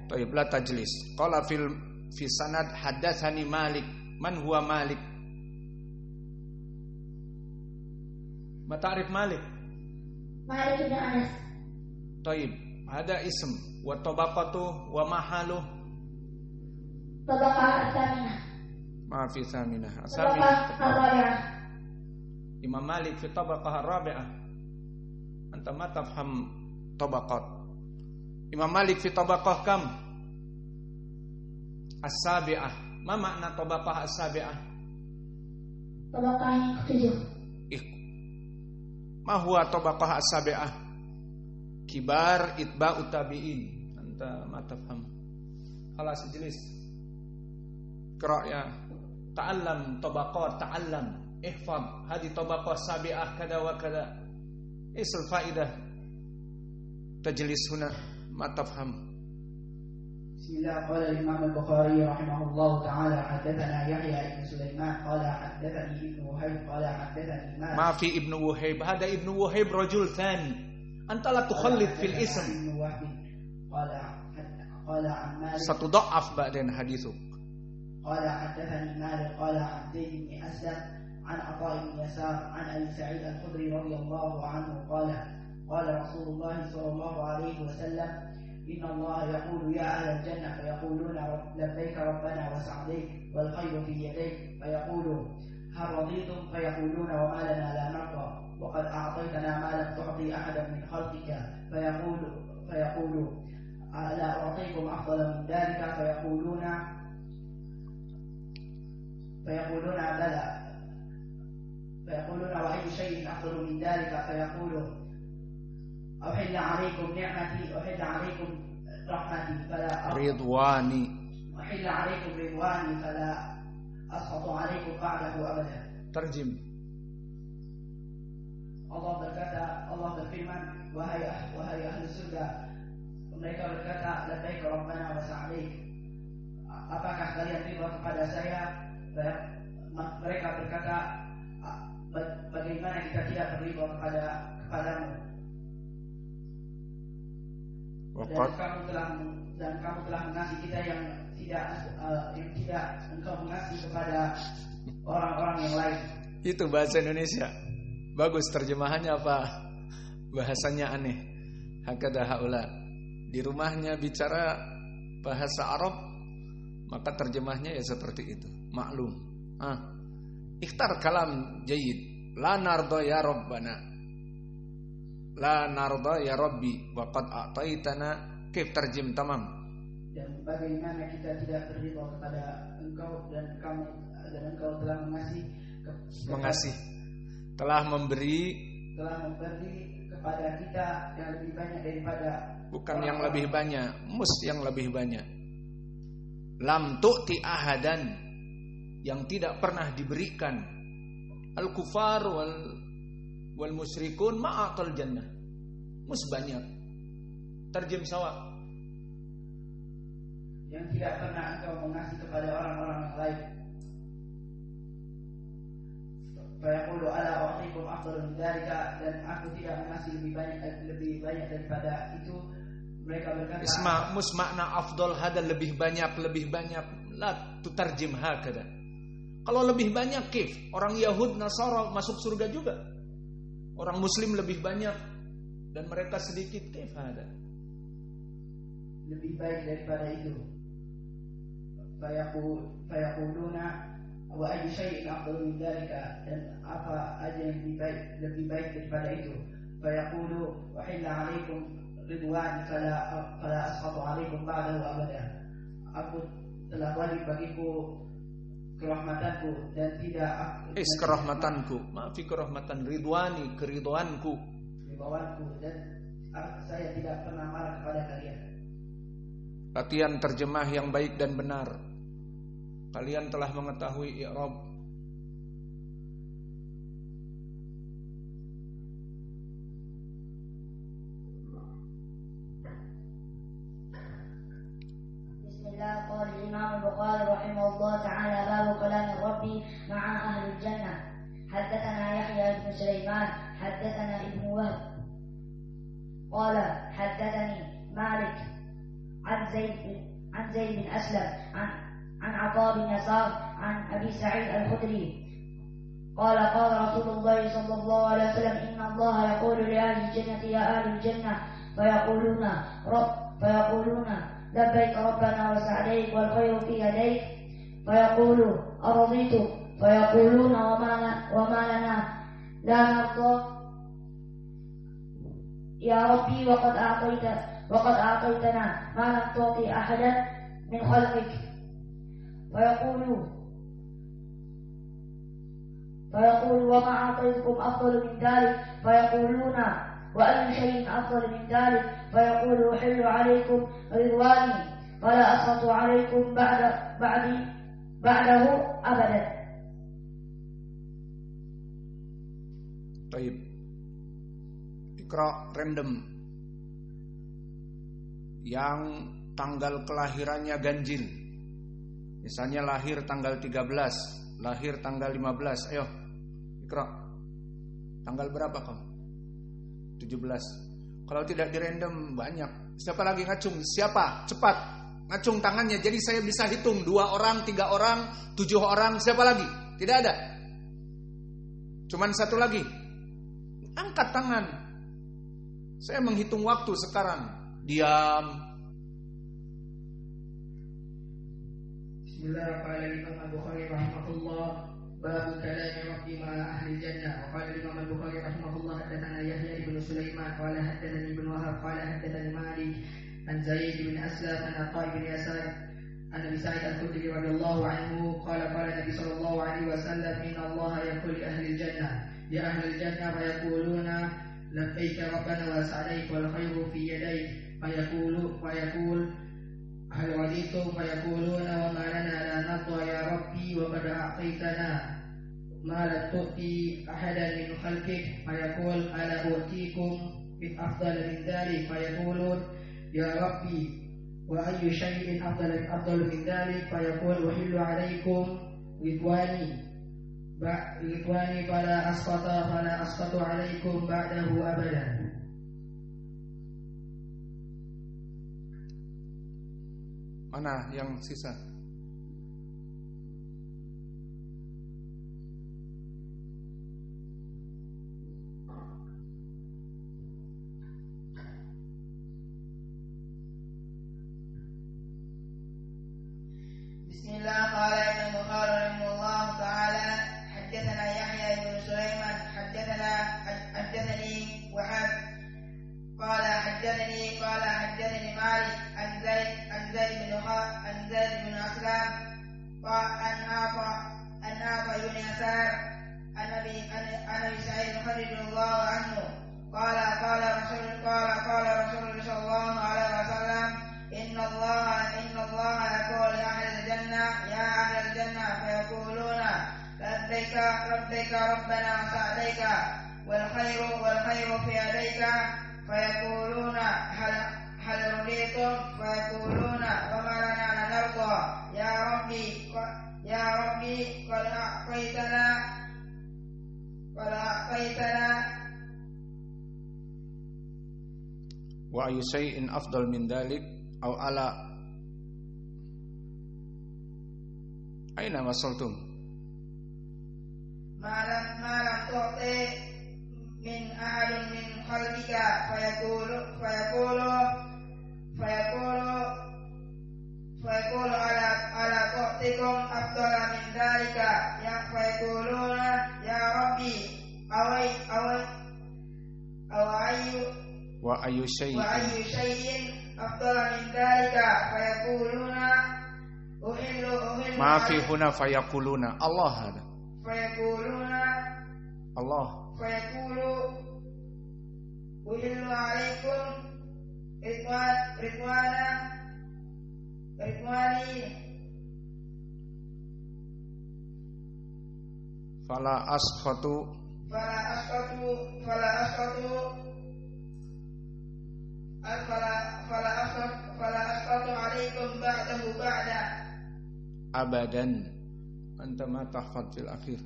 Taib la tajlis. Qala fi sanad haddatsani Malik. Man huwa Malik? Ma ta'rif Malik? Malik bin Anas. Taib. Ada ism wa tabaqatu wa mahalu. Tabaqah as-saminah. Ma fi thaminah. Tabaqah ar-rabi'ah. Imam Malik fi tabaqah ar-rabi'ah. Anta ma tafham tabaqat. Imam Malik fi tabaqah kam? As-sabi'ah. Ma makna tabaqah as-sabi'ah? Tabaqah yang ketujuh. Ma huwa tabaqah as-sabi'ah? Kibar itba'ut tabi'in. Anta ma tafham. Khalas ijlis. Qra' ya. Ta'allam tabaqat, ta'allam. Ihfaz hadi tabaqah sabi'ah kada wa kada. Isal faidah. Tajlis huna ma tafham. Bismillah. Qala Imam Al-Bukhari rahimahullahu ta'ala haddatsana Yahya ibn Sulaiman qala haddatsani Ibnu Wuhaib qala haddatsani Malik. Ma fi Ibnu Wuhaib, hada Ibnu Wuhaib rajul thani. Anta la tukhallid fil ism. Ibnu Wahb qala an Malik Satudha'af ba'dan hadithuk. qala haddatsani Malik qala an Zaid bin Aslam an Atha bin Yasar an Abi Sa'id Al-Khudri radhiyallahu anhu qala qala Rasulullah sallallahu alaihi wasallam inna Allah yaqulu ya ahla al-jannah fayaquluna labbaik rabbana wa sa'daik wal khayru fi yadayk fayaqulu hal raditum fayaquluna wa ma lana la narda wa qad a'taytana ma lam tu'ti ahadan min khalqika fayaqulu ala u'tikum afdala min dhalika fayaquluna bala فيقولون وأي شيء أفضل من ذلك فيقول أحل عليكم نعمتي أحل عليكم رحمتي فلا Ridwani. أحل عليكم رضواني فلا أسخط عليكم بعده أبدا. Terjem. Allah berfirman wahai ahli surga, mereka berkata labbaik rabbana wa sa'daik, apakah kalian ridha kepada saya? Mereka berkata bagaimana kita tidak berridha kepadamu? Dan kamu telah mengasihi kita yang tidak engkau mengasihi kepada orang-orang yang lain. Itu bahasa Indonesia. Bagus terjemahannya apa? Bahasanya aneh. Hakada haula. Di rumahnya bicara bahasa Arab, maka terjemahnya ya seperti itu. Maklum. Ikhtar kalam jayyid. La narda ya rabbana. La narda ya rabbi wa qad a'taitana. Kif terjem tamam. Dan bagaimana kita tidak berridha kepada engkau dan engkau telah mengasihi telah memberi kepada kita yang lebih banyak daripada bukan yang lebih banyak, yang lebih banyak. Lam tu'ti ahadan, yang tidak pernah diberikan. Al-kufar wal musyrikun ma'atal jannah. Banyak. Terjem sawab. Yang tidak pernah engkau mengasihi kepada orang-orang yang lain. Fayaqulu ala u'tikum afdalu min dzalika, dan aku tidak mengasihi lebih banyak daripada itu. Mereka berkata makna afdal hada lebih banyak. La tutarjim hakada. Kalau lebih banyak kif? Orang Yahud Nasara masuk surga juga. Orang Muslim lebih banyak dan mereka sedikit, kif hada? Lebih baik daripada itu. Fayaquluna wa ayyu shay'in afdalu min dzalika, dan apa aja yang lebih baik daripada itu. Fayaqulu wa hilla 'alaikum ridwan fala askhatu 'alaikum ba'dahu abada. Aku telah wajib bagiku kerahmatanku dan tidak kerahmatanku. Maafi kerahmatan ridwani, keridwanku. Dan saya tidak pernah marah kepada kalian. Latihan terjemah yang baik dan benar. Kalian telah mengetahui i'rab. Bismillah. Qala Imam Al-Bukhari rahimahullah ta'ala babu kalam Rabbi ma'a ahli jannah. Haddatsana Yahya bin Sulaiman, haddatsana Ibnu Wahb. Qala haddatsani Malik an عن زيد بن أسلم عن عطاء بن يسار عن أبي سعيد الخدري قال قال رسول الله صلى الله عليه وسلم إن الله يقول لأهل الجنة يا أهل الجنة فيقولون لبيك ربنا وسعديك والخير في يديك فيقول أرضيتم فيقولون وما لنا لا نرضى يا ربي وقد أعطيتنا ما لم تعطي أحدا من خلقك فيقول وما أعطيتكم أفضل من ذلك فيقولون وأي شيء أفضل من ذلك فيقول أحل عليكم رضواني فلا أسخط عليكم بعده أبدا. Baik. Iqra random. Yang tanggal kelahirannya ganjil. Misalnya lahir tanggal 13, lahir tanggal 15. Ayo. Iqra. Tanggal berapa kamu? 17. Kalau tidak di random banyak. Siapa lagi ngacung? Siapa? Cepat. Ngacung tangannya. Jadi saya bisa hitung 2 orang, 3 orang, 7 orang. Siapa lagi? Tidak ada. Cuman 1 lagi. Angkat tangan. Saya menghitung waktu sekarang. Diam. Bismillahirrahmanirrahim. Al-Bukhari rahimahullah. Bab kalam Rabbi ma ahli jannah. Qala Imam Al-Bukhari rahimahullah hadatsana Yahya ibn Sulaiman qala hadatsani Ibn Wahab qala hadatsani Malik an Zaid bin Aslam an Atha bin Yasar an Abi Sa'id al-Khudri radhiyallahu anhu qala qala Nabi sallallahu alaihi wasallam inna Allah yaqulu li ahli jannah ya ahli jannah fa yaquluna labbaika rabbana wa sa'daik wal khairu fi yadayk fa yaqul hal raditum fayaquluna wa ma lana la nadha ya rabbi wa qad a'taytana ma la tu'ti ahadan min khalqik fayaqul ala utikum bi afdal min dhalik fayaqulun ya rabbi wa ayyu shay'in afdal min dhalik fayaqul uhillu alaykum ridwani fala asqatu alaykum ba'dahu abadan. Mana yang sisa? Bismillah. Qala Imam Bukhari rahimahullah ta'ala haddatsana Yahya ibn Sulaiman haddatsani Wahab qala haddatsani Malik an Zaid bin Aslam an Atha bin Yasar an Abi Sa'id al-Khudri radhiyallahu anhu qala Rasulullah sallallahu alaihi wasallam inna Allah yaqulu li ahli al-jannah ya ahli al-jannah fayaquluna labbaika rabbana wa sa'daika wal khairu fi yadayka fayaquluna hal raditum fayaquluna wa ma lana la narda ya rabbi qad a'taytana wa ayu shay'in afdal min dhalik aw ala aina wasaltum malam tu'ti min ahadin min khalqika fayaqulu ala tu'tikum afdala min dhalika ya fayaquluna ya rabbi wa ayu shay'in afdala min dhalika fayaquluna uhillu ma fi huna fayaquluna Allah hada fayaquluna Allah fayaqulu uhillu alaikum ridwani fala asqatu alaikum ba'dahu ba'da abadan anta ma tahfaz fil akhir.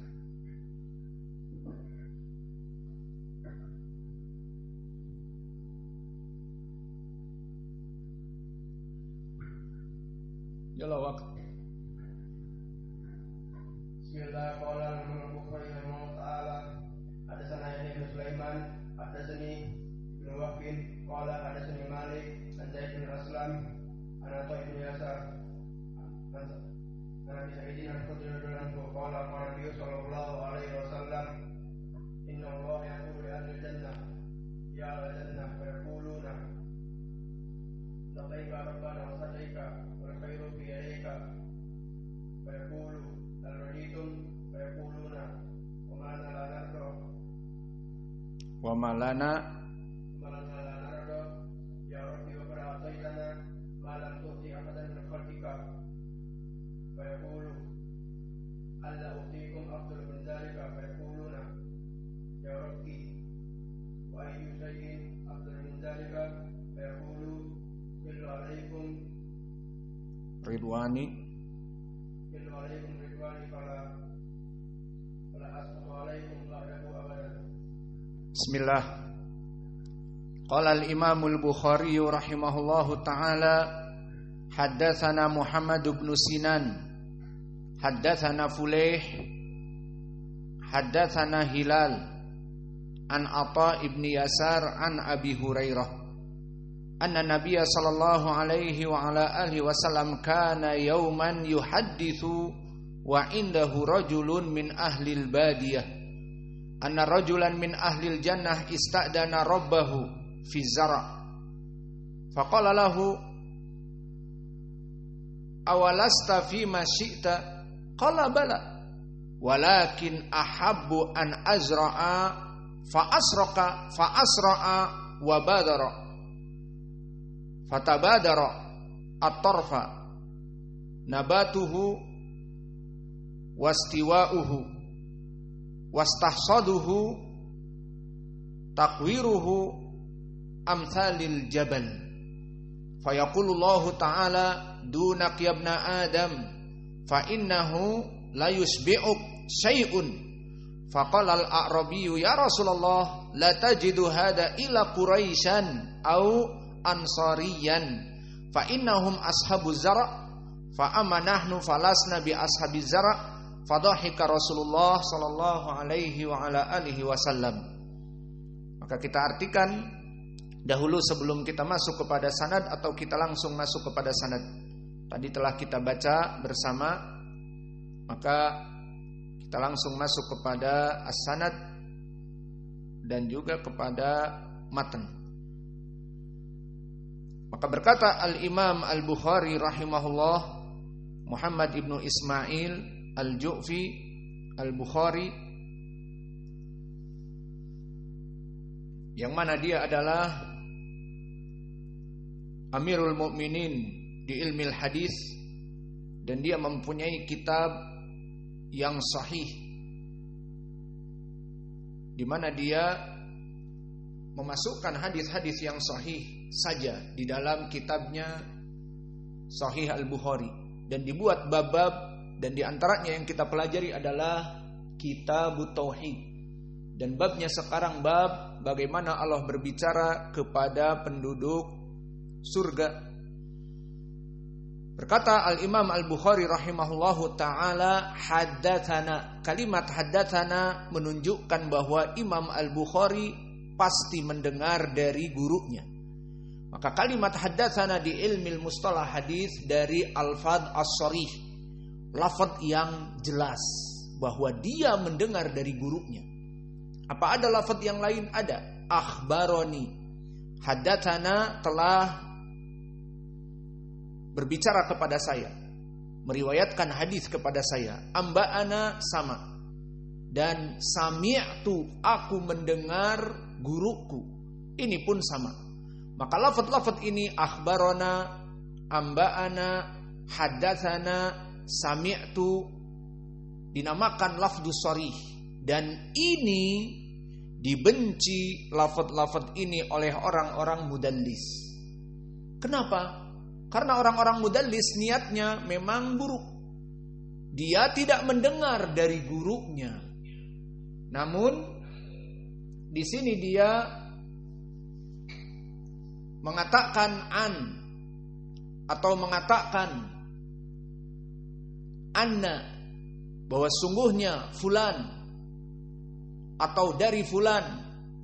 Jala waktu. Bismillah, qala al-Bukhari rahimahullah ta'ala, hadatsana Yahya bin Sulaiman, hadatsani bin Waqin, qala hadatsani Malik, an Zaid bin Aslam, an Atha bin Yasar, an Abi Sa'id al-Khudri radhiyallahu anhu, qala qala Nabi sallallahu alaihi wasallam, inna Allah yaqulu li ahli jannah, ya ahli jannah, fa yaquluna labbaika rabbana wa sa'daika wal khairu fi yadayka, fa yaqulu al-raditum, fa yaquluna wa ma lana narda Wa malana ya Rabbi wa qad ataitana ma lam tu'ti ahadan min khalqika, fa yaqulu alla utiikum afdal min dhalika, fa yaquluna ya Rabbi wa ayyu shay'in afdal min dhalika, fa yaqulu billu alaykum ridwani ridwani fala asqatu alaykum ba'dahu abadan. Bismillah. Qala al-Imam al-Bukhari rahimahullahu ta'ala, haddatsana Muhammad bin Sinan, haddatsana Fulayh, haddatsana Hilal, an Atha ibn Yasar an Abi Hurairah, anna Nabiyya sallallahu alaihi wa ala alihi wasallam kana yawman yuhadditsu wa indahu rajulun min ahli al-badiyah anna rajulan min ahli al-jannah ista'dana rabbahu fi zara' faqala lahu awalasta fi ma syi'ta, qala bala walakin ahabbu an azra'a fa asra'a wa badara fatabadara at-tarfa nabatuhu wastiwa'uhu wastahsaduhu takwiruhu amsalil jabal, fayaqulullahu ta'ala dunak ya ibna adam fa innahu la yusbi'uk syai'un, faqala al-a'rabiyyu ya Rasulullah la tajidu hada ila quraisyan au ansariyan fa innahum ashabu zara' fa amma nahnu falasna bi ashabi zara', fadhahika Rasulullah sallallahu alaihi wa ala alihi wasallam. Maka kita artikan dahulu sebelum kita masuk kepada sanad atau kita langsung masuk kepada sanad. Tadi telah kita baca bersama, maka kita langsung masuk kepada as-sanad dan juga kepada matan. Maka berkata al-Imam al-Bukhari rahimahullah, Muhammad ibnu Ismail al-Ju'fi al-Bukhari, yang mana dia adalah Amirul Mukminin di ilmu hadis, dan dia mempunyai kitab yang sahih di mana dia memasukkan hadis-hadis yang sahih saja di dalam kitabnya Sahih Al-Bukhari, dan dibuat bab-bab, dan di antaranya yang kita pelajari adalah Kitabut Tauhid, dan babnya sekarang bab bagaimana Allah berbicara kepada penduduk surga. Berkata al-Imam al-Bukhari rahimahullahu ta'ala, haddatsana. Kalimat haddatsana menunjukkan bahwa Imam al-Bukhari pasti mendengar dari gurunya. Maka kalimat haddatsana di ilmu mustalah hadis dari alfadz as-sharih, lafaz yang jelas bahwa dia mendengar dari gurunya. Apa ada lafaz yang lain? Ada. Akhbaroni. Haddatsana telah berbicara kepada saya, meriwayatkan hadis kepada saya. Amba'ana sama. Dan sami'tu, aku mendengar guruku. Ini pun sama. Maka lafaz-lafaz ini akhbarona, amba'ana, haddatsana, sami'tu dinamakan lafdzus sharih, dan ini dibenci lafaz-lafaz ini oleh orang-orang mudallis. Kenapa? Karena orang-orang mudallis niatnya memang buruk. Dia tidak mendengar dari gurunya. Namun di sini dia mengatakan an atau mengatakan anna, bahwa sungguhnya fulan atau dari fulan,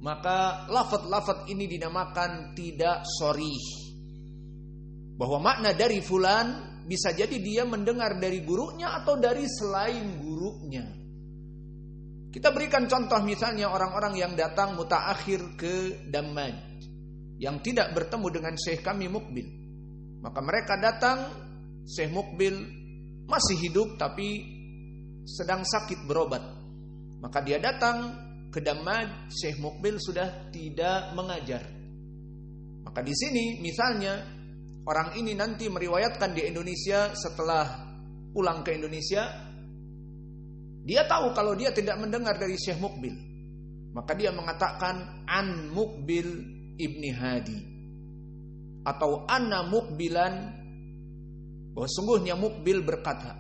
maka lafaz-lafaz ini dinamakan tidak sharih. Bahwa makna dari fulan bisa jadi dia mendengar dari gurunya atau dari selain gurunya. Kita berikan contoh misalnya orang-orang yang datang mutaakhir ke Dammaj, yang tidak bertemu dengan Syekh kami Mukbil. Maka mereka datang, Syekh Mukbil masih hidup tapi sedang sakit berobat. Maka dia datang ke Dammaj, Syekh Mukbil sudah tidak mengajar. Maka di sini misalnya orang ini nanti meriwayatkan di Indonesia, setelah pulang ke Indonesia dia tahu kalau dia tidak mendengar dari Syekh Mukbil. Maka dia mengatakan an Mukbil ibni Hadi, atau anna Mukbilan, bahwa sungguhnya Mukbil berkata.